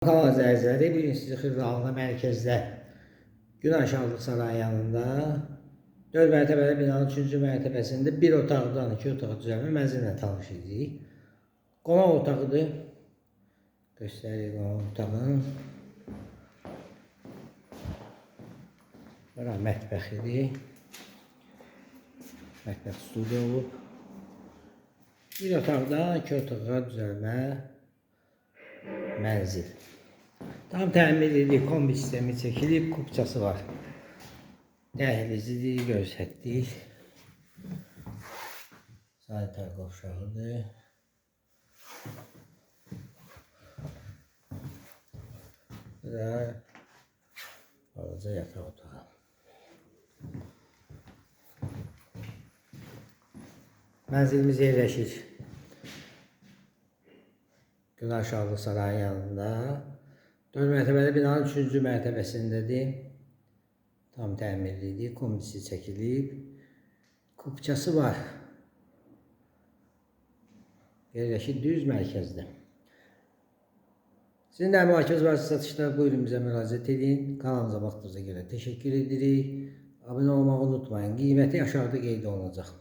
Hava zəlzəli bugün sizi Xırdalıqda mərkəzdə Gün Aşağılıq Sarayı yanında 4 mərtəbəli binanın 3-cü mərtəbəsində bir otaqdan 2 otaq düzəlmə mənzillə tanış edirik. Qonaq otağıdır. Göstərir qonaq otağın. Bura mətbəxidir. Mətbəx studiya olub. Bir otaqdan 2 otağa düzəlmə mənzil. Tam təmirli kombi sistemi çəkilib, kupçası var. Dəhlizidir, göstərdik. Sanitar qovşağıdır. Və balaca yataq otağı. Mənzilimiz yerləşir Gün Aşağılıq Sarayı yanında. 4 mərtəbəli binanın 3-cü mərtəbəsindədir. Tam təmirlidir, kombisi çəkilib. Kupçası var. Yerləşir düz mərkəzdə. Sizin də əmlakınız varsa satışda buyurun bizə müraciət edin. Kanalımıza baxdığınıza görə təşəkkür edirik. Abunə olmağı unutmayın. Qiyməti aşağıda qeyd olunacaq.